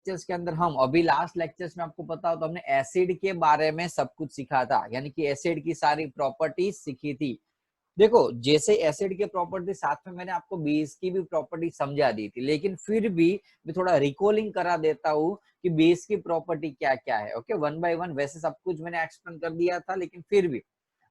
Lectures के अंदर हम अभी लास्ट लेक्चर्स में आपको पता हो तो हमने एसिड के बारे में सब कुछ सीखा था, यानी कि एसिड की सारी प्रॉपर्टीज सीखी थी। देखो जैसे एसिड के प्रॉपर्टी साथ में मैंने आपको बेस की भी प्रॉपर्टी समझा दी थी, लेकिन फिर भी मैं थोड़ा रिकॉलिंग करा देता हूँ कि बेस की प्रॉपर्टी क्या क्या है। ओके, वन बाय वन वैसे सब कुछ मैंने एक्सप्लेन कर दिया था, लेकिन फिर भी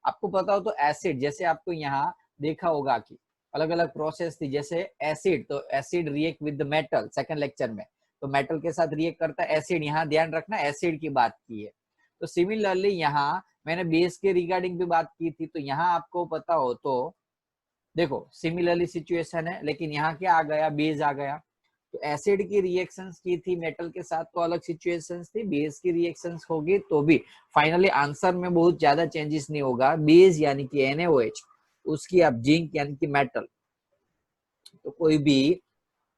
आपको पता हो तो एसिड, जैसे आपको यहाँ देखा होगा कि अलग अलग प्रोसेस थी। जैसे एसिड, तो acid react with the metal, second lecture में तो मेटल के साथ रिएक्ट करता है एसिड, यहाँ ध्यान रखना एसिड की बात की है। तो सिमिलरली यहाँ मैंने बेस के रिगार्डिंग भी बात की थी, तो यहाँ आपको पता हो तो देखो सिमिलरली सिचुएशन है, लेकिन यहाँ क्या आ गया, बेस आ गया। तो एसिड की रिएक्शंस की थी मेटल के साथ तो अलग सिचुएशंस थी, बेस की रिएक्शंस होगी तो भी फाइनली आंसर में बहुत ज्यादा चेंजेस नहीं होगा। बेस यानी कि NaOH, उसकी आप जिंक यानी कि मेटल, तो कोई भी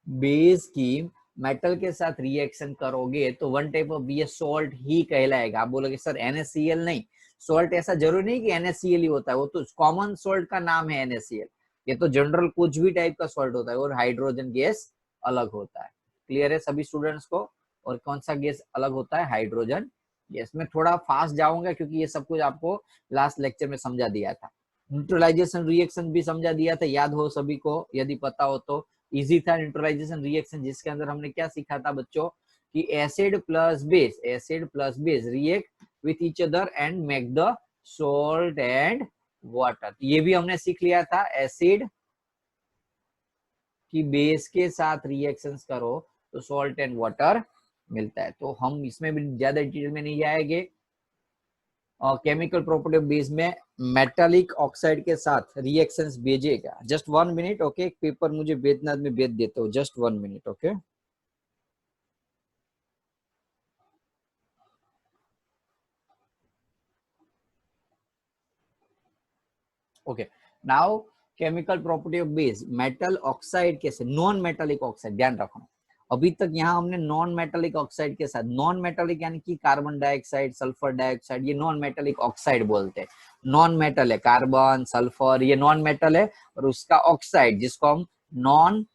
बेस की मेटल के साथ रिएक्शन करोगे तो वन टाइप ऑफ ये सॉल्ट ही कहलाएगा। आप बोलोगे सर NaCl नहीं, सॉल्ट ऐसा जरूरी नहीं कि NaCl ही होता है, वो तो कॉमन सॉल्ट का नाम है NaCl। ये तो जनरल कुछ भी टाइप का सॉल्ट होता है, और हाइड्रोजन गैस अलग होता है। क्लियर है सभी स्टूडेंट्स को? और कौन सा गैस अलग होता है? Hydrogen gas. में थोड़ा फास्ट जाऊंगा क्योंकि ये सब कुछ आपको लास्ट लेक्चर में समझा दिया था। न्यूट्रलाइजेशन रिएक्शन भी समझा दिया था, याद हो सभी को? यदि पता हो तो इजी था न्यूट्रलाइजेशन रिएक्शन, जिसके अंदर हमने क्या सीखा था बच्चों कि acid plus base react with each other and make the salt and water. ये भी हमने सीख लिया था, एसिड की बेस के साथ रिएक्शंस करो तो सॉल्ट एंड वाटर मिलता है। तो हम इसमें भी ज्यादा डिटेल में नहीं जाएंगे। केमिकल प्रॉपर्टी ऑफ बेस में मेटालिक ऑक्साइड के साथ रिएक्शंस भेजेगा। Just 1 minute, okay? एक पेपर मुझे भेजना, मैं भेज देता हूँ, just 1 minute, okay? Okay, now chemical property of base, metal oxide के साथ नॉन मेटालिक ऑक्साइड, ध्यान रखना। अभी तक यहाँ हमने नॉन मेटालिक ऑक्साइड के साथ, नॉन मेटालिक यानी कि कार्बन डाइऑक्साइड, सल्फर डाइऑक्साइड, ये नॉन मेटालिक ऑक्साइड बोलते हैं। नॉन मेटल है कार्बन, सल्फर, ये नॉन मेटल है, और उसका ऑक्साइड जिसको हम नॉन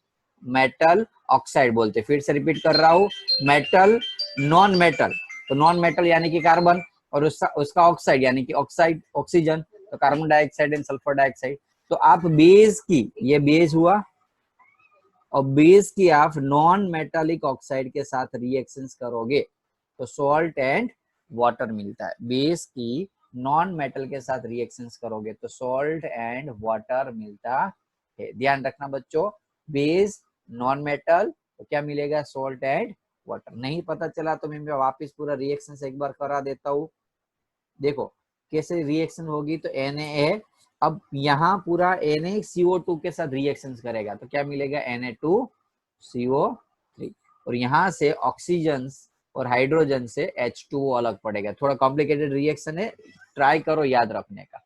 मेटल ऑक्साइड बोलते हैं। फिर से रिपीट कर रहा हूँ, मेटल, नॉन मेटल, तो नॉन मेटल यानी कि कार्बन, और उसका ऑक्साइड यानी कि ऑक्साइड ऑक्सीजन, तो carbon dioxide and sulphur dioxide. तो आप बेस की, ये बेस हुआ, और बेस की आप नॉन मेटालिक ऑक्साइड के साथ रिएक्शंस करोगे तो सॉल्ट एंड वाटर मिलता है। बेस की नॉन मेटल के साथ रिएक्शंस करोगे तो सॉल्ट एंड वाटर मिलता है। ध्यान रखना बच्चों, बेस नॉन मेटल तो क्या मिलेगा? Salt and water. नहीं पता चला तो मैं वापस पूरा रिएक्शन एक बार करा देता हूँ। देखो कैसे रिएक्शन होगी, तो Na, अब यहाँ पूरा Na CO2 के साथ रिएक्शन करेगा तो क्या मिलेगा? Na2CO3, और यहाँ से ऑक्सीजन और हाइड्रोजन से H2O अलग पड़ेगा। थोड़ा कॉम्प्लिकेटेड रिएक्शन है, ट्राई करो याद रखने का।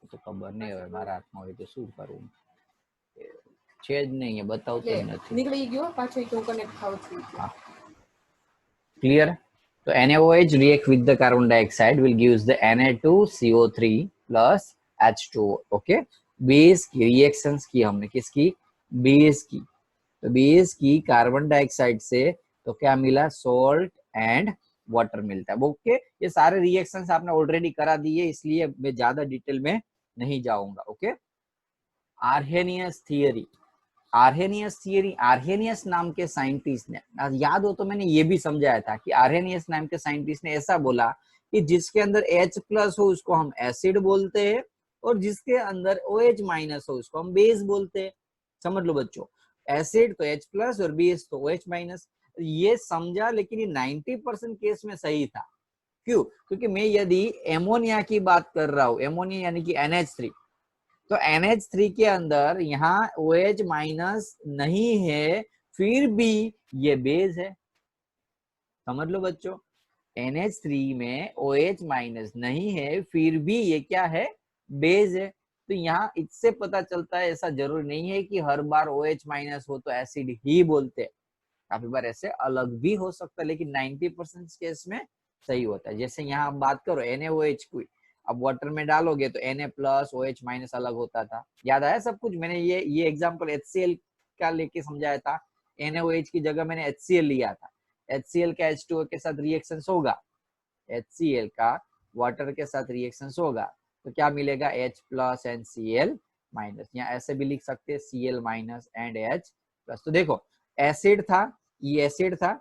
तो खबर नहीं है मारा हाथમાં હોય તો શું કરવું? છે જ નહીં, બતાવતો નથી, નીકળી ગયો પાછો તો કનેક્ટ થાવ છું। क्लियर? तो NaOH react with the carbon dioxide will gives the Na2CO3 plus H2O। Okay, base की रिएक्शंस की हमने, किसकी? बेस की। तो बेस की कार्बन डाइऑक्साइड से तो क्या मिला? सॉल्ट एंड वाटर मिलता है। ओके, ये सारे रिएक्शंस आपने ऑलरेडी करा दिए, इसलिए मैं ज्यादा डिटेल में नहीं जाऊंगा। ओके, आर्हेनियस थियरी, आर्हेनियस नाम के साइंटिस्ट ने, याद हो तो मैंने ये भी समझाया था कि आर्हेनियस नाम के साइंटिस्ट ने ऐसा बोला कि जिसके अंदर H+ हो उसको हम एसिड बोलते हैं, और जिसके अंदर OH- हो उसको हम बेस बोलते हैं। समझ लो बच्चों, एसिड तो H+ और बेस तो OH-। ये समझा, लेकिन ये 90% केस में सही था। क्यों? क्योंकि मैं यदि एमोनिया की बात कर रहा हूँ, एमोनिया यानी कि NH3, तो NH3 के अंदर यहाँ OH- नहीं है, फिर भी ये बेस है। समझ लो बच्चों, NH3 में OH- नहीं है, फिर भी ये क्या है? बेस है। तो यहाँ इससे पता चलता है ऐसा जरूरी नहीं है कि हर बार OH- हो तो एसिड ही बोलते हैं, काफी बार ऐसे अलग भी हो सकता है, लेकिन 90% केस में सही होता है। जैसे यहाँ आप बात करो NaOH की, अब वाटर में डालोगे तो Na+OH- अलग होता था, याद आया सब कुछ। मैंने ये एग्जांपल HCl का लेके समझाया था। NaOH की जगह मैंने HCl लिया था। HCl का H2O के साथ रिएक्शन होगा, HCl का वाटर के साथ रिएक्शन होगा, तो क्या मिलेगा H+NCl-। या ऐसे भी लिख सकते हैं Cl- एंड H+। तो देखो एसिड था, ये एसिड था,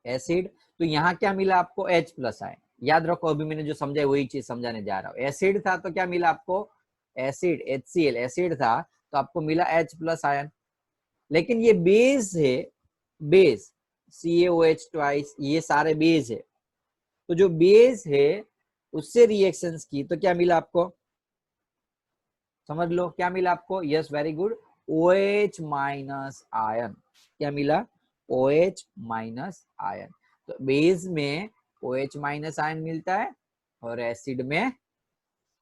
एसिड, तो यहाँ क्या मिला आपको H+ आयन। याद रखो अभी मैंने जो समझाया वही चीज समझाने जा रहा हूँ। एसिड था तो क्या मिला आपको, एसिड HCl एसिड था तो आपको मिला H+ आयन। लेकिन ये बेस है, बेस CaOH ट्वाइस, ये सारे बेस है। तो जो बेस है उससे रिएक्शंस की तो क्या मिला आपको, समझ लो क्या मिला आपको, yes very good, OH- ion. क्या मिला, OH- आयन। तो बेस में OH- आयन मिलता है और एसिड में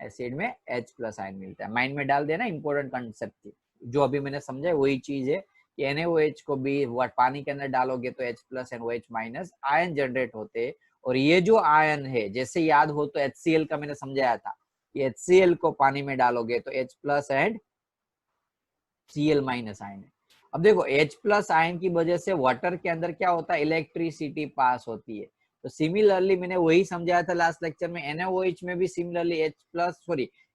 H+ आयन मिलता है। माइंड में डाल देना, इंपॉर्टेंट कंसेप्ट थी जो अभी मैंने समझा, वही चीज है कि NaOH को भी पानी के अंदर डालोगे तो H+ and OH- ion generate होते। और ये जो आयन है, जैसे याद हो तो HCl का मैंने समझाया था, ये HCl को पानी में डालोगे तो H+ एंड Cl- आयन है। अब देखो H+ आयन की वजह से वाटर के अंदर क्या होता है, इलेक्ट्रिसिटी पास होती है। तो सिमिलरली मैंने वही समझाया था लास्ट लेक्चर में, NaOH में भी similarly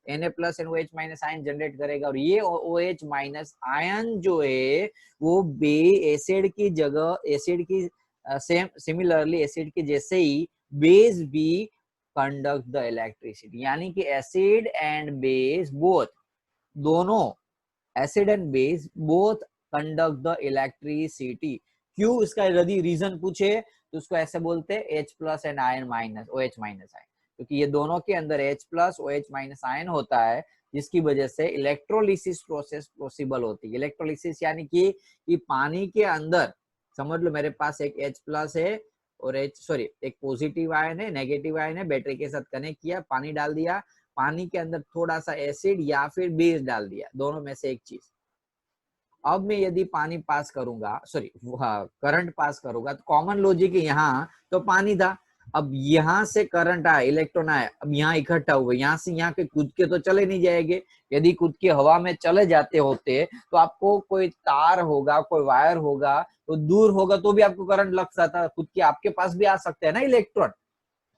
Na+ and OH- ion generate करेगा। और ये OH- आयन जो है वो बे एसिड की जगह, एसिड की सेम सिमिलरली एसिड के जैसे ही बेस भी कंडक्ट द इलेक्ट्रिसिटी, यानी कि एसिड एंड बेस बोथ, दोनों acid and base both conduct the electricity. क्यों, इसका यदि रीजन पूछे तो उसको ऐसे बोलते हैं H+ and ion minus OH- ion, क्योंकि ये दोनों के अंदर H+ OH- आयन होता है, जिसकी वजह से इलेक्ट्रोलिसिस प्रोसेस पॉसिबल होती है। इलेक्ट्रोलिसिस यानी कि पानी के अंदर, समझ लो मेरे पास एक H+ है और एक पॉजिटिव आयन है, नेगेटिव आयन है, बैटरी के साथ कनेक्ट किया, पानी डाल दिया, पानी के अंदर थोड़ा सा एसिड या फिर बेस डाल दिया, दोनों में से एक चीज। अब मैं यदि पानी पास करूंगा, करंट पास करूंगा, तो कॉमन लॉजिक यहाँ तो पानी था, अब यहाँ से करंट आया, इलेक्ट्रॉन आया, अब यहाँ इकट्ठा हुए, यहाँ से यहाँ के कूद के तो चले नहीं जाएंगे। यदि कूद के हवा में चले जाते होते तो आपको कोई तार होगा, कोई वायर होगा, तो दूर होगा तो भी आपको करंट लग सकता, कूद के आपके पास भी आ सकते हैं ना इलेक्ट्रॉन।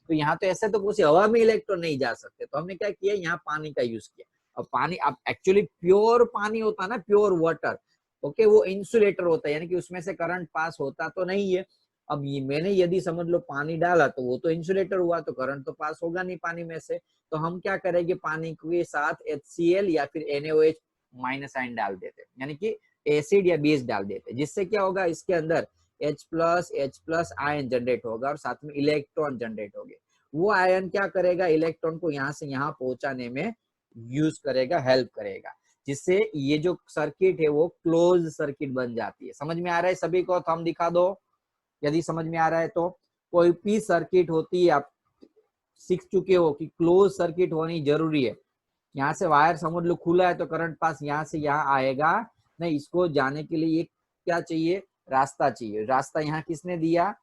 तो यहाँ तो ऐसे तो कुछ हवा में इलेक्ट्रॉन नहीं जा सकते, तो हमने क्या किया, यहाँ पानी का यूज किया। अब पानी, अब एक्चुअली प्योर पानी होता है ना, प्योर वाटर, ओके, वो इंसुलेटर होता है, यानी कि उसमें से करंट पास होता तो नहीं है। अब ये मैंने यदि समझ लो पानी डाला तो वो तो इंसुलेटर हुआ, तो करंट तो पास होगा नहीं पानी में से। तो हम क्या करेंगे, पानी के साथ HCl या फिर NaOH- आयन डाल देते, यानी कि एसिड या बेस डाल देते, जिससे क्या होगा, इसके अंदर H+ आयन जनरेट होगा और साथ में इलेक्ट्रॉन जनरेट होंगे। वो आयन क्या करेगा, इलेक्ट्रॉन को यहाँ से यहाँ पहुंचाने में यूज करेगा, हेल्प करेगा, जिससे ये जो सर्किट है वो क्लोज सर्किट बन जाती है। समझ में आ रहा है सभी को, थंब दिखा दो यदि समझ में आ रहा है तो। कोई भी सर्किट होती है, आप सीख चुके हो कि क्लोज सर्किट होनी जरूरी है। यहाँ से वायर समझ लो खुला है तो करंट पास यहाँ से यहाँ आएगा नहीं, इसको जाने के लिए क्या चाहिए, रास्ता चाहिए। रास्ता यहाँ किसने दिया,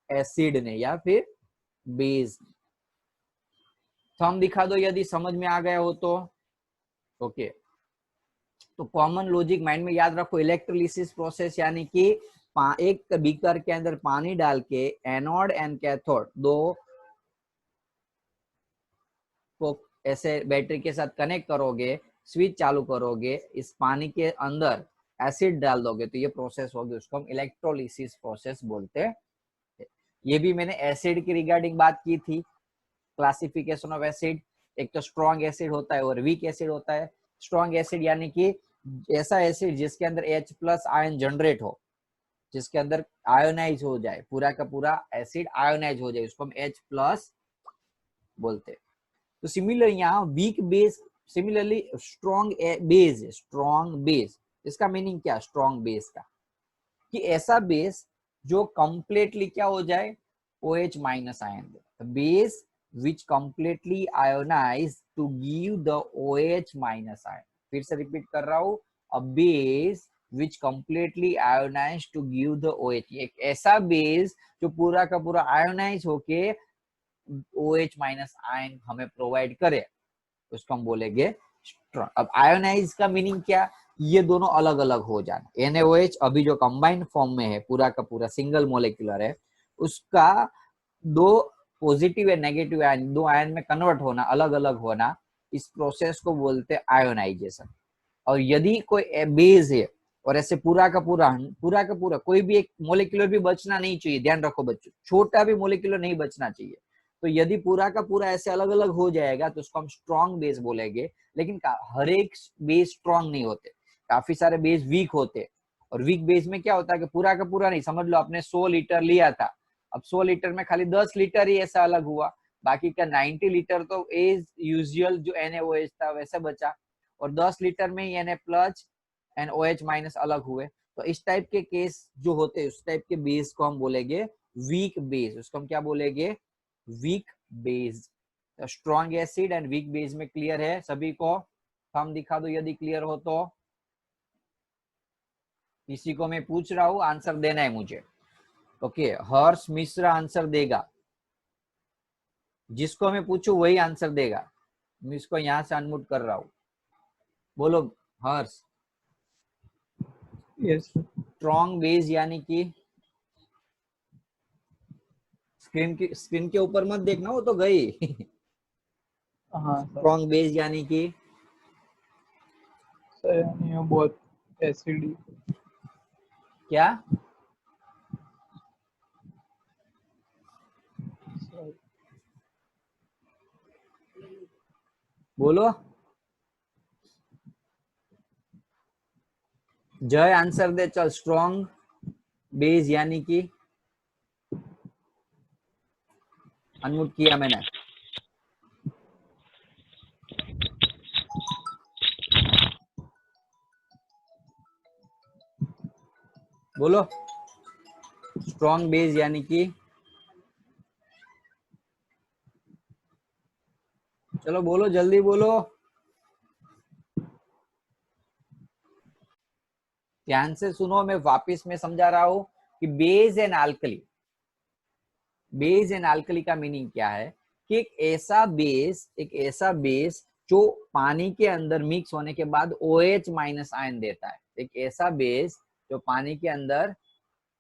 एसिड ने या फिर बेस। थंब दिखा दो यदि समझ में आ गया हो तो। ओके, तो कॉमन लॉजिक माइंड में याद रखो, इलेक्ट्रोलिसिस प्रोसेस यानी कि एक बीकर के अंदर पानी डाल के एनोड एंड कैथोड दो को ऐसे बैटरी के साथ कनेक्ट करोगे, स्विच चालू करोगे, इस पानी के अंदर एसिड डाल दोगे तो ये प्रोसेस होगी, उसको हम इलेक्ट्रोलिसिस प्रोसेस बोलते हैं। ये भी मैंने एसिड की रिगार्डिंग बात की थी, क्लासिफिकेशन ऑफ एसिड। एक तो स्ट्रॉन्ग एसिड होता है और वीक एसिड होता है। स्ट्रॉन्ग एसिड यानी कि ऐसा एसिड जिसके अंदर H+ आयन जनरेट हो, जिसके अंदर आयोनाइज हो जाए, पूरा का पूरा एसिड आयोनाइज हो जाए, उसको हम H+ बोलते हैं। तो सिमिलर यहाँ weak base, similarly strong base, strong base, इसका मीनिंग क्या, स्ट्रॉन्ग बेस का कि ऐसा बेस जो कंप्लीटली क्या हो जाए, OH- ion they, base which completely ionize to give the OH- ion. फिर से रिपीट कर रहा हूं, a base which completely ionize to give the OH, एक ऐसा बेस जो पूरा का पूरा आयोनाइज होके OH माइनस आयन हमें प्रोवाइड करे उसको हम बोलेंगे स्ट्रॉन्ग। अब आयोनाइज का मीनिंग क्या, ये दोनों अलग अलग हो जाना। NaOH अभी जो कंबाइंड फॉर्म में है, पूरा का पूरा सिंगल मोलिकुलर है, उसका दो पॉजिटिव एंड नेगेटिव आयन, दो आयन में कन्वर्ट होना, अलग अलग होना, इस प्रोसेस को बोलते हैं आयोनाइजेशन। और यदि कोई बेस है और ऐसे पूरा का पूरा कोई भी एक मोलिकुलर भी बचना नहीं चाहिए, ध्यान रखो बच्चों, छोटा भी मोलिकुलर नहीं बचना चाहिए। तो यदि पूरा का पूरा ऐसे अलग अलग हो जाएगा तो उसको हम स्ट्रॉन्ग बेस बोलेंगे। लेकिन हर एक बेस स्ट्रॉन्ग नहीं होते, काफी सारे बेस वीक होते। और वीक बेस में क्या होता है कि पूरा का पूरा नहीं, समझ लो आपने 100 लीटर लिया था, अब 100 लीटर में खाली 10 लीटर ही ऐसा अलग हुआ, बाकी का 90 लीटर तो एज यूजुअल जो NaOH था वैसे बचा, और 10 लीटर में ही Na plus and OH minus अलग हुए। तो इस टाइप के केस जो होते हैं, उस टाइप के बेस को हम बोलेंगे वीक बेस। उसको हम क्या बोलेंगे, weak base. Strong acid and weak base में क्लियर है सभी को? हम दिखा दो यदि क्लियर हो तो। किसी को मैं पूछ रहा हूँ, आंसर देना है मुझे। ओके, हर्ष मिश्रा आंसर देगा, जिसको मैं पूछू वही आंसर देगा। मैं इसको यहां से अनम्यूट कर रहा हूँ, बोलो हर्ष। यस स्ट्रॉन्ग बेस यानी कि, स्क्रीन के ऊपर मत देखना, वो तो गई। हाँ सर। स्ट्रॉन्ग बेस यानी कि सर यानी वो बहुत एसिड क्या? सर। बोलो, जय आंसर दे चल। स्ट्रॉन्ग बेस यानी कि, अनम्यूट किया मैंने। बोलो, स्ट्रॉन्ग बेस यानी कि, चलो बोलो जल्दी बोलो, ध्यान से सुनो, मैं वापस में समझा रहा हूं कि base and alkali, base and alkali का मीनिंग क्या है कि एक ऐसा बेस जो पानी के अंदर मिक्स होने के बाद OH माइनस आयन देता है। एक ऐसा बेस जो पानी के अंदर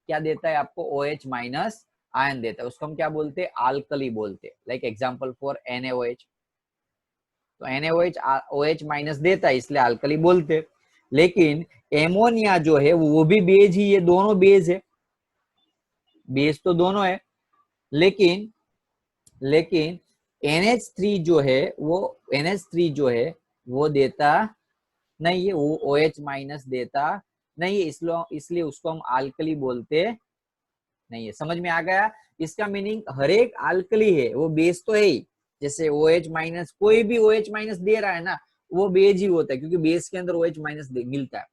क्या देता है आपको, OH माइनस आयन देता है, उसको हम क्या बोलते हैं, अल्कली बोलते हैं। लाइक एग्जांपल फॉर NaOH, तो NaOH OH माइनस देता है इसलिए अल्कली बोलते हैं। लेकिन एमोनिया जो है वो भी बेस ही, ये दोनों बेस है, बेस तो दोनों है, लेकिन लेकिन NH3 जो है वो, NH3 जो है वो देता नहीं है, वो OH माइनस देता नहीं है, इसलिए उसको हम अल्कली बोलते नहीं है। समझ में आ गया? इसका मीनिंग हर एक अल्कली है वो बेस तो है ही, जैसे OH माइनस, कोई भी OH माइनस दे रहा है ना वो बेस ही होता है, क्योंकि बेस के अंदर OH माइनस मिलता है।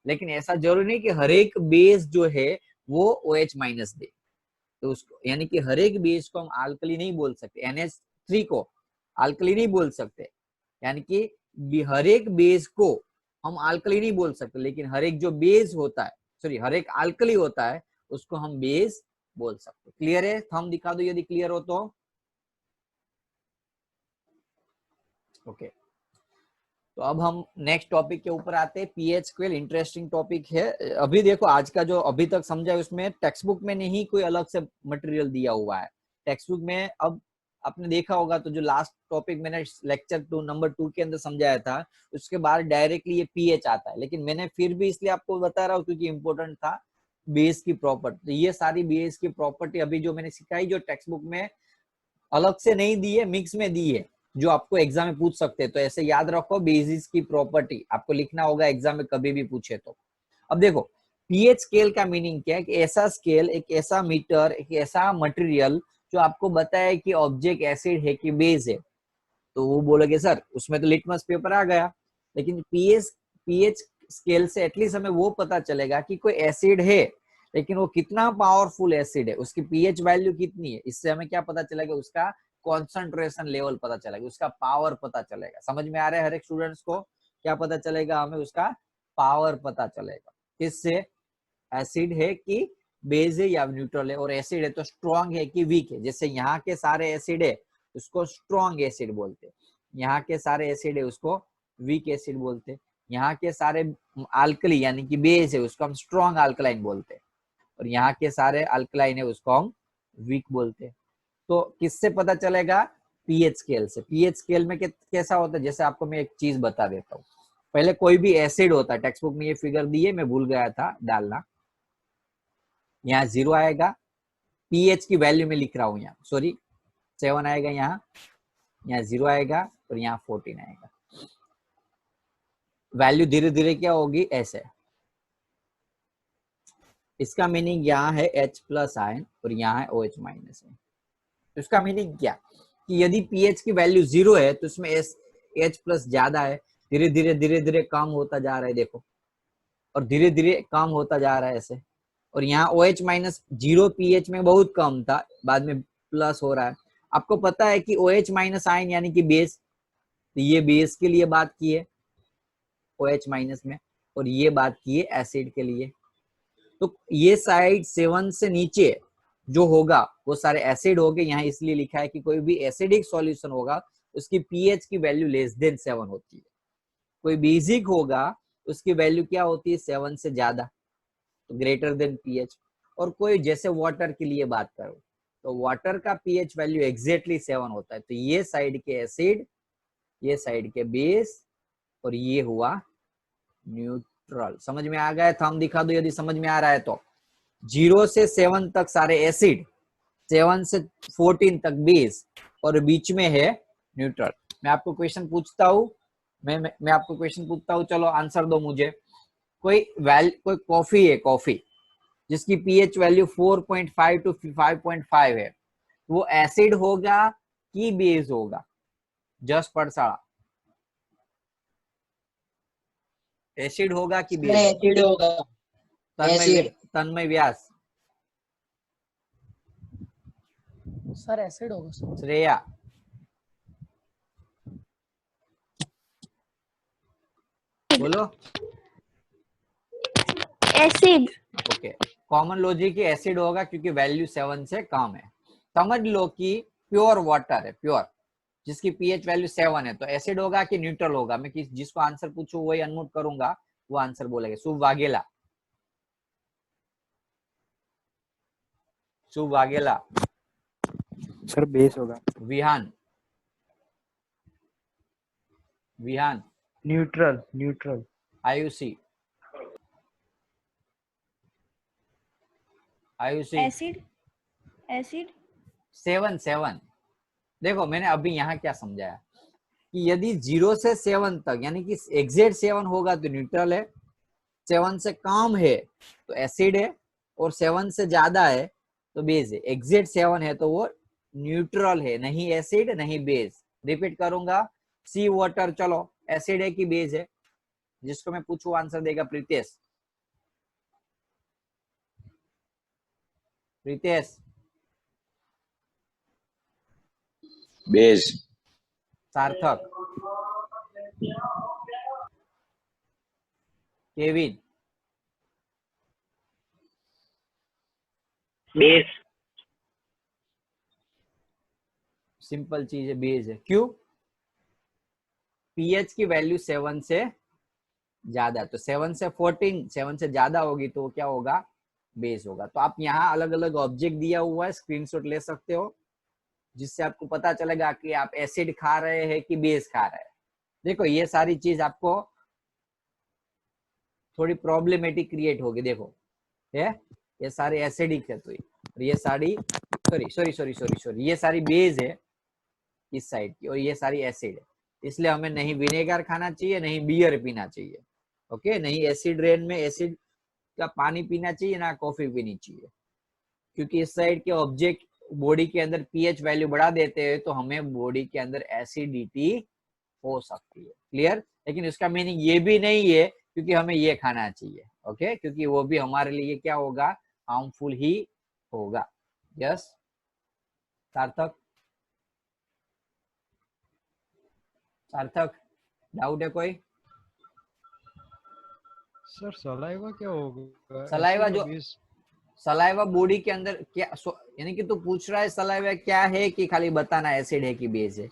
लेकिन ऐसा जरूरी नहीं कि हर एक बेस जो है वो OH माइनस दे, तो उसको यानी कि हर एक बेस को हम अल्कली नहीं बोल सकते, NH3 को अल्कली नहीं बोल सकते, यानी कि हर एक बेस को हम अल्कली नहीं बोल सकते, लेकिन हर एक जो बेस होता है, सॉरी हर एक अल्कली होता है उसको हम बेस बोल सकते। क्लियर है? थंब दिखा दो यदि क्लियर हो तो। ओके, तो अब हम नेक्स्ट टॉपिक के ऊपर आते हैं। पीएच स्केल इंटरेस्टिंग टॉपिक है। अभी देखो आज का जो अभी तक समझा है उसमें टेक्स्ट बुक में नहीं कोई अलग से मटेरियल दिया हुआ है। टेक्स्ट बुक में अब आपने देखा होगा तो जो लास्ट टॉपिक मैंने लेक्चर 2 नंबर 2 के अंदर समझाया था उसके बाद डायरेक्टली ये पीएच आता है, लेकिन मैंने फिर भी इसलिए आपको बता रहा हूँ क्योंकि इंपॉर्टेंट था बेस की प्रॉपर्टी। तो ये सारी बेस की प्रॉपर्टी अभी जो मैंने सिखाई जो टेक्स्ट बुक में अलग से नहीं दी है, मिक्स में दी है, जो आपको एग्जाम में पूछ सकते हैं। तो ऐसे याद रखो, बेसिस की प्रॉपर्टी आपको लिखना होगा एग्जाम में कभी भी पूछे तो। अब देखो पीएच स्केल का मीनिंग क्या है कि ऐसा स्केल, एक ऐसा मीटर, एक ऐसा मटेरियल जो आपको बताए कि ऑब्जेक्ट एसिड है कि बेस है। तो वो बोलोगे सर उसमें तो लिटमस पेपर आ गया, लेकिन पीएच स्केल से एटलीस्ट हमें वो पता चलेगा कि कोई एसिड है, लेकिन वो कितना पावरफुल एसिड है, उसकी पीएच वैल्यू कितनी है, इससे हमें क्या पता चलेगा, उसका कॉन्सेंट्रेशन लेवल पता चलेगा, उसका पावर पता चलेगा। समझ में आ रहा है हर एक स्टूडेंट्स को? क्या पता चलेगा हमें, उसका पावर पता चलेगा। किससे? एसिड है कि बेस है या न्यूट्रल है, और एसिड है तो स्ट्रॉन्ग है कि वीक है। जैसे यहाँ के सारे एसिड है उसको स्ट्रॉन्ग एसिड बोलते हैं, यहाँ के सारे एसिड है उसको वीक एसिड बोलते हैं, यहाँ के सारे अल्कली यानी कि बेस है उसको हम स्ट्रॉन्ग अल्कलाइन बोलते हैं, और यहाँ के सारे अल्कलाइन है उसको हम वीक बोलते हैं। तो किससे पता चलेगा? पीएच स्केल से। पीएच स्केल में कैसा होता है, जैसे आपको मैं एक चीज बता देता हूँ। पहले कोई भी एसिड होता है, टेक्स्ट बुक में ये फिगर दी है, मैं भूल गया था डालना, यहाँ 0 आएगा, पीएच की वैल्यू में लिख रहा हूँ यहाँ, सॉरी 7 आएगा, यहाँ 0 आएगा और यहाँ 14 आएगा। वैल्यू धीरे धीरे क्या होगी, ऐसे। इसका मीनिंग यहाँ है H प्लस आयन और यहाँ है OH माइनस है। तो इसका मीनिंग क्या कि यदि पीएच की वैल्यू 0 है तो इसमें H प्लस ज्यादा है, धीरे धीरे कम होता जा रहा है, देखो, और धीरे धीरे कम होता जा रहा है ऐसे। और यहाँ OH माइनस 0 पीएच में बहुत कम था, बाद में प्लस हो रहा है। आपको पता है कि OH माइनस आयन यानी कि बेस, तो ये बेस के लिए बात की है OH माइनस में, और ये बात की है एसिड के लिए। तो ये साइड 7 से नीचे जो होगा वो सारे एसिड हो गए। यहाँ इसलिए लिखा है कि कोई भी एसिडिक सॉल्यूशन होगा उसकी पीएच की वैल्यू लेस देन 7 होती है। कोई बेसिक होगा उसकी वैल्यू क्या होती है, 7 से ज्यादा, तो ग्रेटर देन पीएच। और कोई जैसे वाटर के लिए बात करो तो वाटर का पीएच वैल्यू एग्जैक्टली 7 होता है। तो ये साइड के एसिड, ये साइड के बेस, और ये हुआ न्यूट्रल। समझ में आ गया? थंब दिखा दो यदि समझ में आ रहा है तो। 0 से 7 तक सारे एसिड, 7 से 14 तक बेस, और बीच में है न्यूट्रल। मैं आपको क्वेश्चन पूछता हूँ, मैं आपको क्वेश्चन पूछता हूँ, चलो आंसर दो मुझे। कोई कॉफी है, कॉफी जिसकी पीएच वैल्यू 4.5 टू 5.5 है, वो एसिड होगा कि बेस होगा? जस्ट पड़साड़ा, एसिड होगा कि बेस होगा? एसिड होगा। एसिड तन्मय व्यास, सर एसिड होगा सर। श्रेया, बोलो। Acid. Okay, common logic acid होगा क्योंकि वैल्यू 7 से कम है। समझ लो कि प्योर वाटर है, प्योर, जिसकी पीएच वैल्यू 7 है, तो एसिड होगा कि न्यूट्रल होगा? मैं जिसको आंसर पूछू वही अनम्यूट करूंगा, वो आंसर बोलेगा। शुभ वाघेला, शुभ वाघेला। सर बेस होगा। Vihan, Vihan. Neutral, neutral. Ayushi, Ayushi. Acid. Acid. 7 देखो मैंने अभी यहाँ क्या समझाया कि यदि 0 से 7 तक यानी कि एग्जैक्ट 7 होगा तो न्यूट्रल है, 7 से कम है तो एसिड है, और 7 से ज्यादा है तो बेस है। एग्जैक्ट 7 है तो वो न्यूट्रल है, नहीं एसिड नहीं बेस। रिपीट करूंगा, सी वाटर चलो एसिड है कि बेस है? जिसको मैं पूछू आंसर देगा प्रीतेश। प्रीतेश। बेस। सार्थक, केविन। बेस। सिंपल चीज है, बेस है। क्यों? पीएच की वैल्यू 7 से ज्यादा, तो 7 से 14, 7 से ज्यादा होगी तो क्या होगा, बेस होगा। तो आप यहाँ अलग अलग ऑब्जेक्ट दिया हुआ है, स्क्रीनशॉट ले सकते हो, जिससे आपको पता चलेगा कि आप एसिड खा रहे हैं कि बेस खा रहे हैं। देखो ये सारी चीज आपको थोड़ी प्रॉब्लमेटिक क्रिएट होगी। देखो है ये सारी एसिडिक है, तो ये सारी सॉरी ये सारी बेस है इस साइड की, और ये सारी एसिड है। इसलिए हमें नहीं विनेगर खाना चाहिए, नहीं बियर पीना चाहिए, ओके? नहीं एसिड रेन में एसिड का पानी पीना चाहिए, ना कॉफी पीनी चाहिए, क्योंकि इस साइड के ऑब्जेक्ट बॉडी के अंदर पीएच वैल्यू बढ़ा देते हैं तो हमें बॉडी के अंदर एसिडिटी हो सकती है। क्लियर? लेकिन इसका मीनिंग ये भी नहीं है क्योंकि हमें ये खाना चाहिए, ओके? क्योंकि वो भी हमारे लिए क्या होगा, हार्मफुल ही होगा। यस सार्थक, सार्थक डाउट है कोई? सर सलाइवा क्या होगा? सलाइवा एसिड जो और बेस? सलाइवा बॉडी के अंदर क्या यानी कि तू पूछ रहा है सलाइवा क्या है कि खाली बताना एसिड है कि बेस है?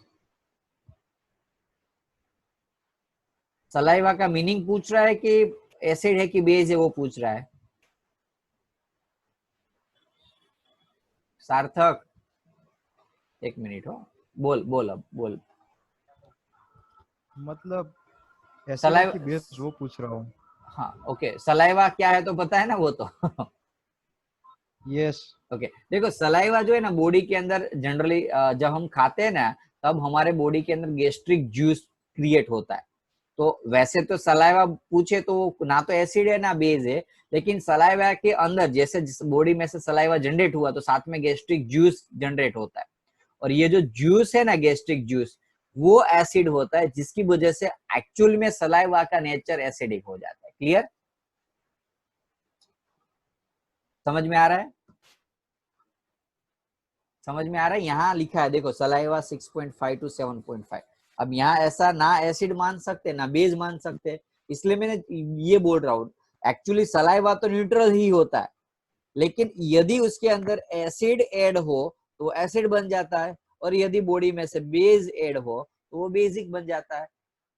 सलाइवा का मीनिंग पूछ रहा है कि एसिड है कि बेस है वो पूछ रहा है? सार्थक एक मिनट हो, बोल बोल अब बोल। मतलब एसिड सलाइवा की बेस वो पूछ रहा हूँ। हाँ ओके, सलाइवा क्या है तो पता है ना वो तो यस। ओके देखो सलाइवा जो है ना बॉडी के अंदर जनरली जब हम खाते हैं ना तब हमारे बॉडी के अंदर गैस्ट्रिक जूस क्रिएट होता है। तो वैसे तो सलाइवा पूछे तो ना तो एसिड है ना बेस है, लेकिन सलाइवा के अंदर जैसे जिस बॉडी में से सलाइवा जनरेट हुआ तो साथ में गैस्ट्रिक जूस जनरेट होता है, और ये जो जूस है ना गैस्ट्रिक जूस वो एसिड होता है, जिसकी वजह से एक्चुअल में सलाइवा का नेचर एसिडिक हो जाता है। क्लियर? समझ में आ रहा है? समझ में आ रहा है? यहाँ लिखा है देखो सलाइवा 6.5 to 7.5। अब यहाँ ऐसा ना एसिड मान सकते ना बेस मान सकते, इसलिए मैंने ये बोल रहा हूँ एक्चुअली सलाइवा तो न्यूट्रल ही होता है, लेकिन यदि उसके अंदर एसिड ऐड हो तो एसिड बन जाता है, और यदि बॉडी में से बेस ऐड हो तो वो बेसिक बन जाता है।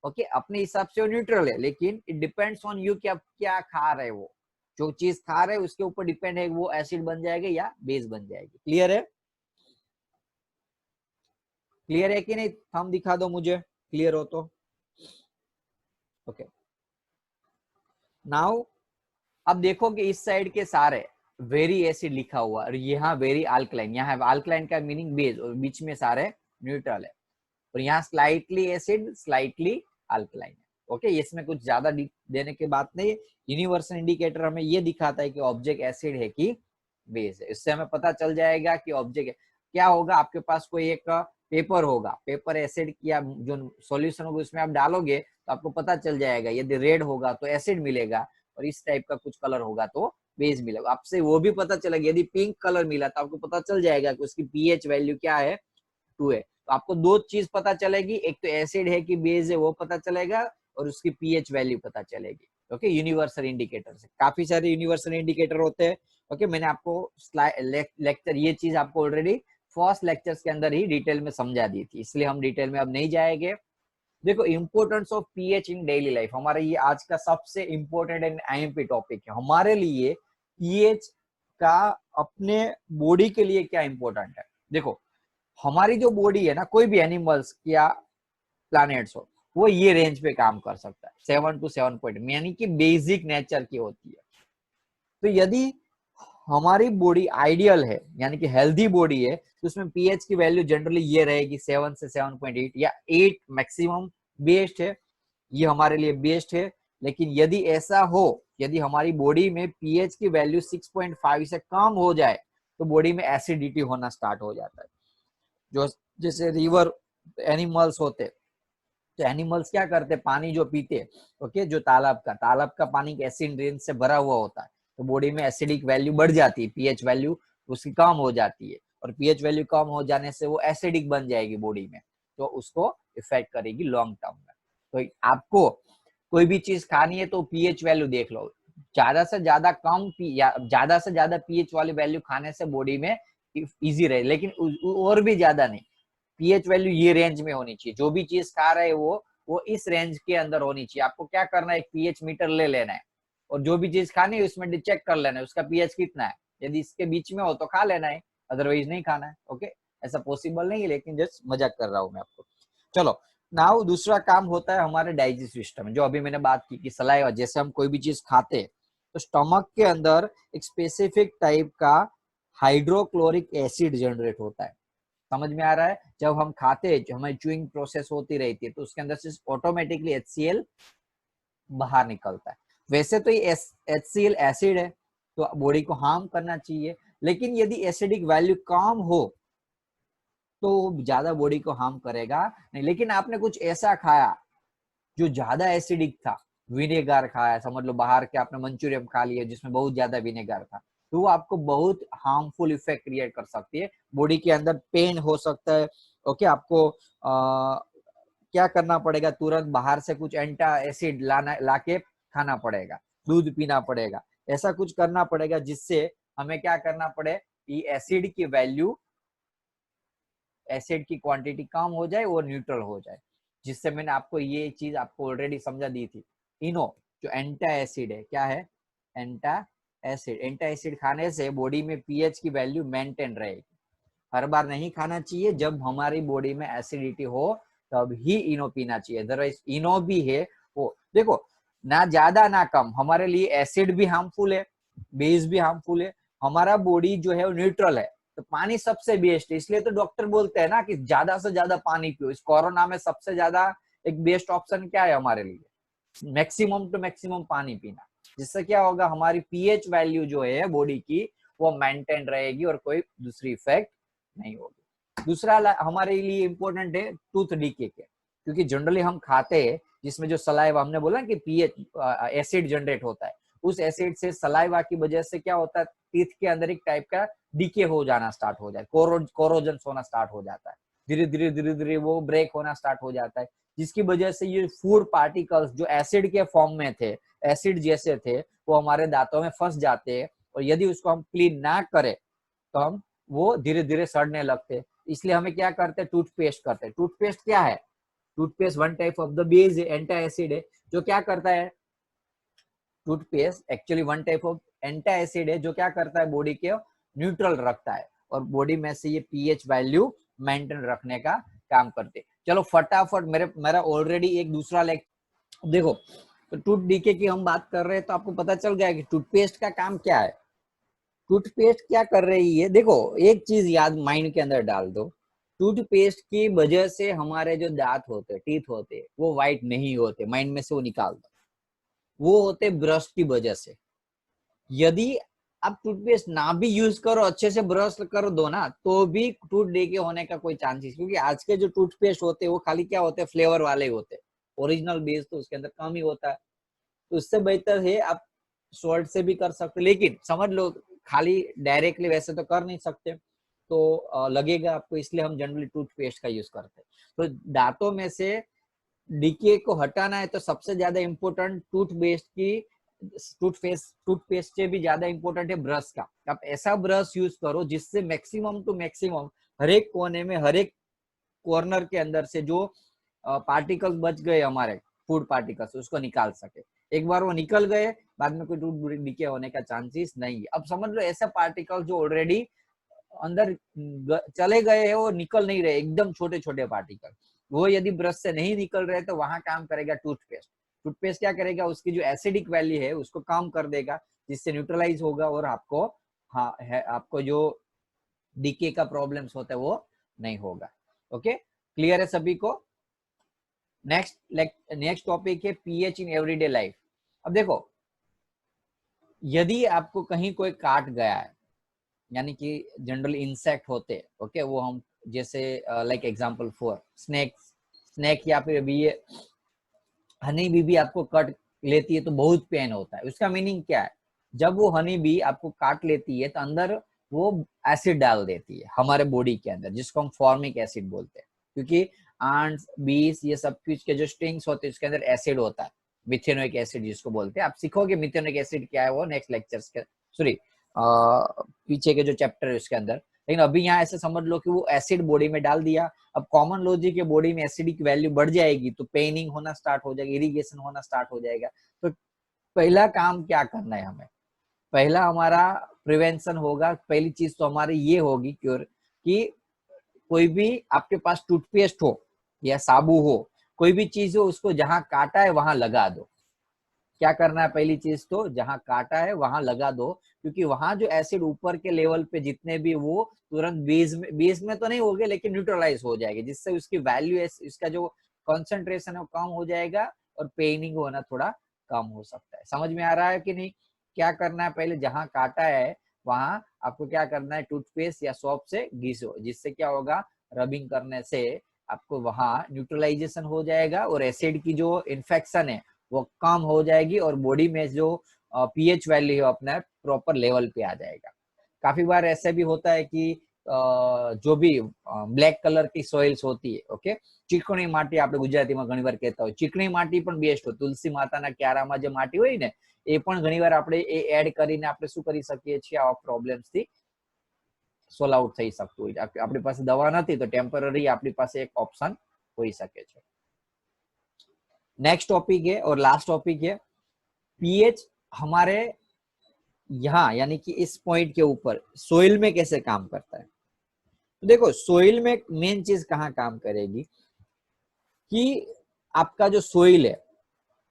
ओके अपने हिसाब से वो न्यूट्रल है, लेकिन इट डिपेंड्स ऑन यू कि आप क्या खा रहे हो। जो चीज खा रहे हो उसके ऊपर डिपेंड है वो एसिड बन जाएगा या बेस बन जाएगी। क्लियर है? क्लियर है कि नहीं? थंब दिखा दो मुझे क्लियर हो तो। ओके नाउ अब देखो कि इस साइड के सारे वेरी एसिड लिखा हुआ और यहाँ वेरी अल्कलाइन, यहाँ अल्कलाइन का मीनिंग बेस और बीच में सारे न्यूट्रल है, और यहाँ स्लाइटली एसिड स्लाइटली अल्कलाइन है। ओके इसमें कुछ ज्यादा देने की बात नहीं। यूनिवर्सल इंडिकेटर हमें ये दिखाता है कि ऑब्जेक्ट एसिड है कि बेस है, इससे हमें पता चल जाएगा कि ऑब्जेक्ट क्या होगा। आपके पास कोई एक पेपर होगा, पेपर एसिड या जो सॉल्यूशन होगा उसमें आप डालोगे तो आपको पता चल जाएगा, यदि रेड होगा तो एसिड मिलेगा और इस टाइप का कुछ कलर होगा तो बेस मिलेगा। आपसे वो भी पता चलेगा, यदि पिंक कलर मिला तो आपको पता चल जाएगा कि उसकी पीएच वैल्यू क्या है, 2 है। तो आपको दो चीज पता चलेगी, एक तो एसिड है कि बेस है वो पता चलेगा और उसकी पीएच वैल्यू पता चलेगी। ओके यूनिवर्सल इंडिकेटर से काफी सारे यूनिवर्सल इंडिकेटर होते हैं। ओके मैंने आपको लेक्चर ये चीज आपको ऑलरेडी फर्स्ट लेक्चर्स के अंदर ही डिटेल में समझा दी थी, इसलिए हम डिटेल में अब नहीं जाएंगे। देखो importance of pH in daily life हमारे ये आज का सबसे इंपॉर्टेंट एंड आईएमपी टॉपिक है हमारे लिए। पीएच का अपने बॉडी के लिए क्या इंपॉर्टेंट है? देखो हमारी जो बॉडी है ना, कोई भी एनिमल्स या प्लैनेट्स हो वो ये रेंज पे काम कर सकता है 7 to 7 यानी कि बेसिक नेचर की होती है। तो यदि हमारी बॉडी आइडियल है यानी कि हेल्दी बॉडी है तो उसमें पीएच की वैल्यू जनरली ये रहेगी 7 से 7.8 या 8 मैक्सिमम बेस्ट है, ये हमारे लिए बेस्ट है। लेकिन यदि ऐसा हो, यदि हमारी बॉडी में पीएच की वैल्यू 6.5 से कम हो जाए तो बॉडी में एसिडिटी होना स्टार्ट हो जाता है। जो जैसे रिवर एनिमल्स होते तो एनिमल्स क्या करते, पानी जो पीते ओके जो तालाब का पानी एसिड रेंज से भरा हुआ होता है तो बॉडी में एसिडिक वैल्यू बढ़ जाती है, पीएच वैल्यू उसकी कम हो जाती है, और पीएच वैल्यू कम हो जाने से वो एसिडिक बन जाएगी बॉडी में, तो उसको इफेक्ट करेगी लॉन्ग टर्म में। तो आपको कोई भी चीज खानी है तो पीएच वैल्यू देख लो, ज्यादा से ज्यादा कम या ज्यादा से ज्यादा पीएच वाली वैल्यू खाने से बॉडी में इजी रहे, लेकिन और भी ज्यादा नहीं, पीएच वैल्यू ये रेंज में होनी चाहिए। जो भी चीज खा रहे हो वो इस रेंज के अंदर होनी चाहिए। आपको क्या करना है, एक पीएच मीटर ले लेना है और जो भी चीज खानी है उसमें चेक कर लेना है उसका पीएच कितना है, यदि इसके बीच में हो तो खा लेना है, अदरवाइज नहीं खाना है। ओके ऐसा पॉसिबल नहीं है, लेकिन जस्ट मजाक कर रहा हूं मैं आपको। चलो नाउ दूसरा काम होता है हमारे डाइजेस्टिव सिस्टम, जो अभी मैंने बात की कि सलाइवा, जैसे हम कोई भी चीज खाते तो स्टमक के अंदर एक स्पेसिफिक टाइप का हाइड्रोक्लोरिक एसिड जनरेट होता है। समझ में आ रहा है? जब हम खाते हैं, जो हमारी च्यूइंग प्रोसेस होती रहती है तो उसके अंदर से ऑटोमेटिकली HCl बाहर निकलता है। वैसे तो ये HCl एसिड है तो बॉडी को हार्म करना चाहिए, लेकिन यदि एसिडिक वैल्यू कम हो तो ज्यादा बॉडी को हार्म करेगा नहीं। लेकिन आपने कुछ ऐसा खाया जो ज्यादा एसिडिक था, विनेगर खाया, समझ लो बाहर के आपने मंचूरियन खा लिया जिसमें बहुत ज्यादा विनेगर था, तो वो आपको बहुत हार्मफुल इफेक्ट क्रिएट कर सकती है, बॉडी के अंदर पेन हो सकता है। ओके आपको क्या करना पड़ेगा, तुरंत बाहर से कुछ एंटा एसिड लाके खाना पड़ेगा, दूध पीना पड़ेगा, ऐसा कुछ करना पड़ेगा जिससे हमें क्या करना पड़े, ये एसिड की वैल्यू, एसिड की क्वांटिटी कम हो जाए, वो न्यूट्रल हो जाए, जिससे मैंने आपको ये चीज आपको ऑलरेडी समझा दी थी। इनो जो एंटा एसिड है, क्या है, एंटा एसिड। एंटा एसिड खाने से बॉडी में पीएच की वैल्यू मेंटेन रहेगी। हर बार नहीं खाना चाहिए, जब हमारी बॉडी में एसिडिटी हो तब ही इनो पीना चाहिए, अदरवाइज इनो भी है वो, देखो ना ज्यादा ना कम, हमारे लिए एसिड भी हार्मफुल है, बेस भी हार्मफुल है, हमारा बॉडी जो है वो न्यूट्रल है, तो पानी सबसे बेस्ट है। इसलिए तो डॉक्टर बोलते हैं ना कि ज्यादा से ज्यादा पानी पियो। इस कोरोना में सबसे ज्यादा एक बेस्ट ऑप्शन क्या है हमारे लिए, मैक्सिमम टू मैक्सिमम पानी पीना, जिससे क्या होगा, हमारी पीएच वैल्यू जो है बॉडी की वो मेंटेन रहेगी और कोई दूसरी इफेक्ट नहीं होगी। दूसरा हमारे लिए इंपॉर्टेंट है टूथ डीके के, क्योंकि जनरली हम खाते हैं जिसमें जो सलाइवा, हमने बोला कि पीएच एसिड जनरेट होता है, उस एसिड से सलाइवा की वजह से क्या होता है, टीथ के अंदर एक टाइप का डीके हो जाना स्टार्ट हो जाए, कोरोजन होना स्टार्ट हो जाता है, धीरे धीरे वो ब्रेक होना स्टार्ट हो जाता है, जिसकी वजह से ये फूड पार्टिकल्स जो एसिड के फॉर्म में थे, एसिड जैसे थे, वो हमारे दांतों में फंस जाते हैं, और यदि उसको हम क्लीन ना करें तो हम वो धीरे धीरे सड़ने लगते हैं। इसलिए हमें क्या करते हैं, टूथपेस्ट करते हैं। टूथपेस्ट क्या है, toothpaste one type of the base है, एंटा एसिड है, जो क्या करता है, toothpaste actually one type of antacid है, जो क्या करता है, बॉडी के न्यूट्रल रखता है, और बॉडी में से ये पीएच वैल्यू मेंटेन रखने का काम करते हैं। चलो फटाफट मेरा ऑलरेडी एक दूसरा लेक्चर देखो, तो टूथ डीके की हम बात कर रहे हैं, तो आपको पता चल गया कि टूथपेस्ट का काम क्या है। टूथपेस्ट क्या कर रही है, देखो एक चीज याद माइंड के अंदर डाल दो, टूथपेस्ट की वजह से हमारे जो दांत होते, टीथ होते, वो व्हाइट नहीं होते, माइंड में से वो निकाल दो, वो होते ब्रश की वजह से। यदि आप टूथपेस्ट ना भी यूज करो, अच्छे से ब्रश कर दो ना, तो भी टूथ डीके होने का कोई चांसेस, क्योंकि आज के जो टूथपेस्ट होते हैं वो खाली क्या होते हैं, फ्लेवर वाले होते हैं, ओरिजिनल बेस तो उसके अंदर कम ही होता है। तो उससे बेहतर है आप सॉल्ट से भी कर सकते, लेकिन समझ लो खाली डायरेक्टली वैसे तो कर नहीं सकते, तो लगेगा आपको, इसलिए हम जनरली टूथपेस्ट का यूज करते हैं। तो दांतों में से डीके को हटाना है तो सबसे ज्यादा इंपॉर्टेंट टूथपेस्ट से भी ज्यादा इंपॉर्टेंट है ब्रश का। आप ऐसा ब्रश यूज करो जिससे मैक्सिमम टू मैक्सिमम हर एक कोने में, हर एक कॉर्नर के अंदर से जो पार्टिकल्स बच गए हमारे फूड पार्टिकल्स, उसको निकाल सके। एक बार वो निकल गए, बाद में कोई टूथ डीके होने का चांसेस नहीं है। अब समझ लो ऐसा पार्टिकल जो ऑलरेडी अंदर चले गए हैं, वो निकल नहीं रहे, एकदम छोटे छोटे पार्टिकल, वो यदि ब्रश से नहीं निकल रहे तो वहां काम करेगा टूथपेस्ट। टूथपेस्ट क्या करेगा, उसकी जो एसिडिक वैल्यू है उसको कम कर देगा, जिससे न्यूट्रलाइज होगा, और आपको आपको जो डीके का प्रॉब्लम्स होता है वो नहीं होगा। ओके, क्लियर है सभी को। नेक्स्ट टॉपिक है पीएच इन एवरीडे लाइफ। अब देखो, यदि आपको कहीं कोई काट गया है, यानी कि जनरली इंसेक्ट होते, ओके, वो हम जैसे लाइक एग्जांपल फॉर स्नेक या फिर अभी ये हनी बी आपको कट लेती है तो बहुत पेन होता है। उसका मीनिंग क्या है, जब वो हनी बी आपको काट लेती है तो अंदर वो एसिड डाल देती है हमारे बॉडी के अंदर, जिसको हम फॉर्मिक एसिड बोलते हैं, क्योंकि आंट्स, बीस, ये सब कुछ के जो स्टिंग्स होते हैं उसके अंदर एसिड होता है, मिथेनोइक एसिड जिसको बोलते हैं। आप सीखोगे मिथेनोइक एसिड क्या है वो नेक्स्ट लेक्चर्स के, सॉरी पीछे के जो चैप्टर है उसके अंदर। लेकिन अभी यहाँ ऐसे समझ लो कि वो एसिड बॉडी में डाल दिया, अब कॉमन लॉजिक के बॉडी में एसिडिक वैल्यू बढ़ जाएगी तो पेनिंग होना स्टार्ट हो जाएगा, इरिगेशन होना स्टार्ट हो जाएगा। तो पहला काम क्या करना है हमें, पहला हमारा प्रिवेंशन होगा। पहली चीज तो हमारी ये होगी क्योर कि कोई भी आपके पास टूथपेस्ट हो या साबु हो, कोई भी चीज हो, उसको जहां काटा है वहां लगा दो। क्या करना है, पहली चीज तो जहां काटा है वहां लगा दो, क्योंकि वहां जो एसिड ऊपर के लेवल पे जितने भी वो तुरंत बेस में तो नहीं होंगे लेकिन न्यूट्रलाइज हो जाएंगे, जिससे उसकी वैल्यू, इसका जो कंसंट्रेशन है वो कम हो जाएगा और पेनिंग होना थोड़ा कम हो सकता है। समझ में आ रहा है कि नहीं। क्या करना है, पहले जहां काटा है वहां आपको क्या करना है, टूथपेस्ट या सोप से घिसो, जिससे क्या होगा, रबिंग करने से आपको वहां न्यूट्रलाइजेशन हो जाएगा और एसिड की जो इन्फेक्शन है वो कम हो जाएगी और बॉडी में जो पीएच वैल्यू है अपना प्रॉपर लेवल पे आ जाएगा। काफी बार ऐसे भी होता है कि जो भी બ્લેક કલર की સોઇલ્સ होती है, ઓકે, ચીકણી માટી આપણે ગુજરાતીમાં ઘણીવાર કહેતા હોય, ચીકણી માટી પણ બેસ્ટ હોય. તુલસી માતાના ક્યારામાં જે માટી હોય ને એ પણ ઘણીવાર આપણે એ એડ કરીને આપણે શું કરી શકીએ છીએ, આવા પ્રોબ્લેમ્સ થી સોલ્વ આઉટ થઈ શકતું હોય. આપણી પાસે દવા નથી તો ટેમ્પરરી આપણી પાસે એક ઓપ્શન હોઈ શકે છે. नेक्स्ट टॉपिक है और लास्ट टॉपिक है पीएच हमारे यहाँ यानी कि इस पॉइंट के ऊपर सोइल में कैसे काम करता है. तो देखो सोइल में मेन चीज कहाँ काम करेगी कि आपका जो सोइल है,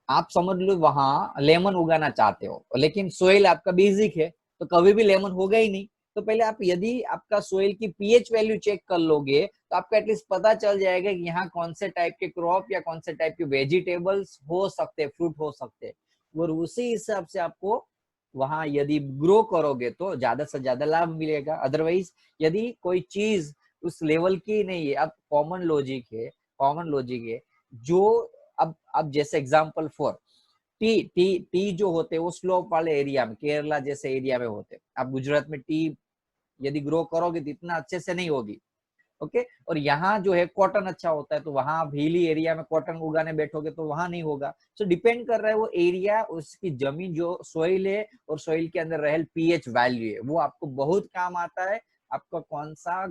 आप समझ लो वहां लेमन उगाना चाहते हो लेकिन सोइल आपका बेसिक है तो कभी भी लेमन होगा ही नहीं. तो पहले आप यदि आपका सोइल की पीएच वैल्यू चेक कर लोगे तो आपको एटलीस्ट पता चल जाएगा कि यहाँ कौन से टाइप के क्रॉप या कौन से टाइप के वेजिटेबल्स हो सकते हैं, फ्रूट हो सकते हैं, और उसी हिसाब से आपको वहां यदि ग्रो करोगे तो ज्यादा से ज्यादा लाभ मिलेगा. अदरवाइज यदि कोई चीज उस लेवल की नहीं है, अब कॉमन लॉजिक है जो अब जैसे एग्जांपल फॉर टी जो होते हैं वो स्लोप वाले एरिया में, केरला जैसे एरिया में होते हैं. आप गुजरात में टी यदि ग्रो करोगे तो इतना अच्छे से नहीं होगी, ओके. और यहाँ जो है कॉटन अच्छा होता है तो वहां आप हिली एरिया में कॉटन उगाने बैठोगे तो वहां नहीं होगा. सो डिपेंड कर रहा है वो एरिया, उसकी जमीन जो सोइल है और सोइल के अंदर रहल पीएच वैल्यू है वो आपको बहुत काम आता है. आपका कौन सा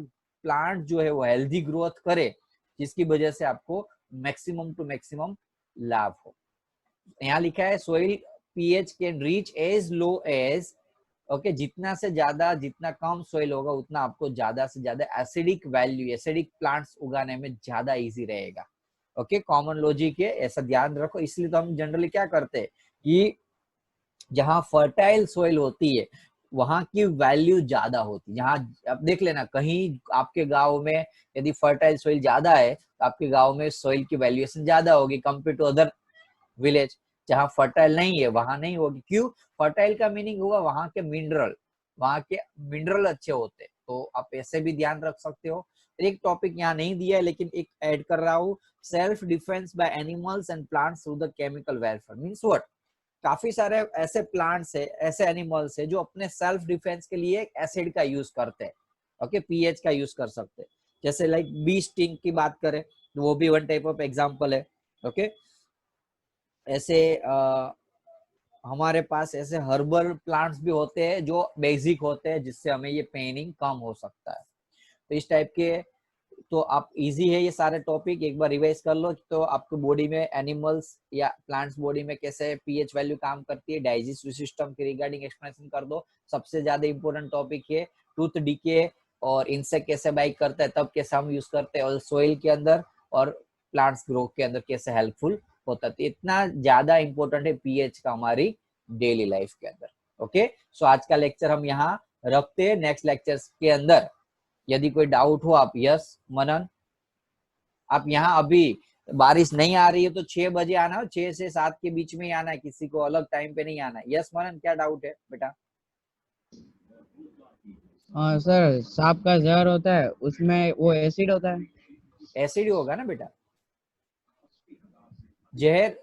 प्लांट जो है वो हेल्दी ग्रोथ करे जिसकी वजह से आपको मैक्सिमम टू मैक्सिमम लाभ हो. यहाँ लिखा है soil pH can reach as low as, okay, जितना से ज्यादा, जितना कम सोइल होगा उतना आपको ज्यादा से ज्यादा एसिडिक वैल्यू, एसिडिक प्लांट्स उगाने में ज्यादा इजी रहेगा. ओके, कॉमन लॉजिक है, ऐसा ध्यान रखो. इसलिए तो हम जनरली क्या करते हैं कि जहां फर्टाइल सोइल होती है वहां की वैल्यू ज्यादा होती है. जहां अब देख लेना कहीं आपके गांव में यदि फर्टाइल सोइल ज्यादा है तो आपके गांव में सोइल की वैल्यूएशन ज्यादा होगी कंपेयर टू अदर विलेज. जहां फर्टाइल नहीं है वहां नहीं होगी. क्यों? फर्टाइल का मीनिंग हुआ वहां के मिनरल अच्छे होते. तो आप ऐसे भी ध्यान रख सकते हो. एक टॉपिक यहाँ नहीं दिया है लेकिन एक ऐड कर रहा हूँ, self defence by animals and plants through the chemical welfare. Means what? काफी सारे ऐसे प्लांट्स है, ऐसे एनिमल्स है जो अपने सेल्फ डिफेंस के लिए एसिड का यूज करते हैं. ओके, पीएच का यूज कर सकते हैं. जैसे लाइक बी स्टिंग की बात करें तो वो भी वन टाइप ऑफ एग्जाम्पल है. ओके, ऐसे हमारे पास ऐसे हर्बल प्लांट्स भी होते हैं जो बेसिक होते हैं जिससे हमें ये पेनिंग कम हो सकता है. तो इस टाइप के, तो आप इजी है ये सारे टॉपिक, एक बार रिवाइज कर लो. तो आपको बॉडी में एनिमल्स या प्लांट्स बॉडी में कैसे पीएच वैल्यू काम करती है, डाइजेस्टिव सिस्टम के रिगार्डिंग एक्सप्लेनेशन कर दो. सबसे ज्यादा इंपॉर्टेंट टॉपिक है टूथ डीके और इंसेक्ट कैसे बाइट करता है, तब कैसे हम यूज करते हैं, और सोइल के अंदर और प्लांट्स ग्रोथ के अंदर कैसे हेल्पफुल होता है. इतना ज्यादा इंपॉर्टेंट है पीएच का हमारी डेली लाइफ के अंदर. ओके, सो आज का लेक्चर हम यहाँ रखते हैं. नेक्स्ट लेक्चर्स के अंदर यदि कोई डाउट हो आप, यस मनन, आप यहाँ अभी बारिश नहीं आ रही है तो 6 बजे आना हो, 6 से 7 के बीच में ही आना है, किसी को अलग टाइम पे नहीं आना है. यस मनन, क्या डाउट है बेटा? हाँ सर, सांप का जहर होता है उसमें वो एसिड होता है. एसिड होगा ना बेटा, जहर.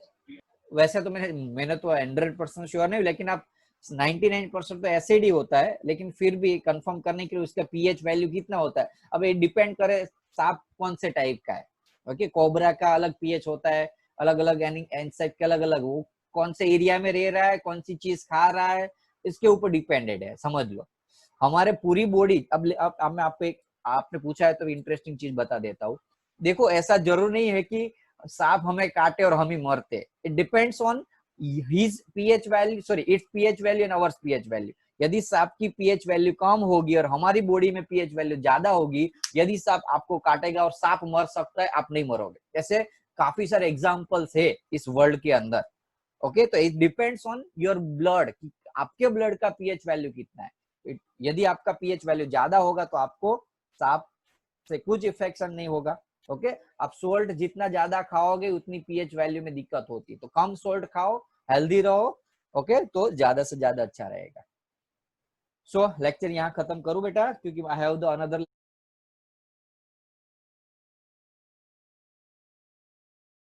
वैसे तो मैंने तो 100% श्योर नहीं, लेकिन आप 99% तो एसिड ही होता है, लेकिन फिर भी कंफर्म करने के लिए उसका पीएच वैल्यू कितना होता है. अब ये डिपेंड करे सांप कौन से टाइप का है. ओके, कोबरा का अलग पीएच होता है, अलग अलग इंसेक्ट के अलग अलग, वो कौन से एरिया में रह रहा है, कौन सी चीज खा रहा है, इसके ऊपर डिपेंडेड है, समझ लो. हमारे पूरी बॉडी, अब मैं आपको एक, आपने पूछा है तो इंटरेस्टिंग चीज बता देता हूँ. देखो ऐसा जरूर नहीं है कि सांप हमें काटे और हम ही मरते. It depends on his pH value, sorry it's pH value and hours pH value. यदि सांप की पीएच वैल्यू कम होगी और हमारी बॉडी में पीएच वैल्यू ज्यादा होगी, यदि सांप आपको काटेगा और सांप मर सकता है, आप नहीं मरोगे. ऐसे काफी सारे एग्जांपल्स है इस वर्ल्ड के अंदर. ओके, तो it depends on your blood, आपके ब्लड का पीएच वैल्यू कितना है. यदि आपका पीएच वैल्यू ज्यादा होगा तो आपको सांप से कुछ इन्फेक्शन नहीं होगा. ओके, आप सोल्ट जितना ज्यादा खाओगे उतनी पीएच वैल्यू में दिक्कत होती है. तो कम सोल्ट खाओ, हेल्दी रहो. ओके, तो ज्यादा से ज्यादा अच्छा रहेगा. सो लेक्चर यहाँ खत्म करूं बेटा, क्योंकि आई हैव द अनदर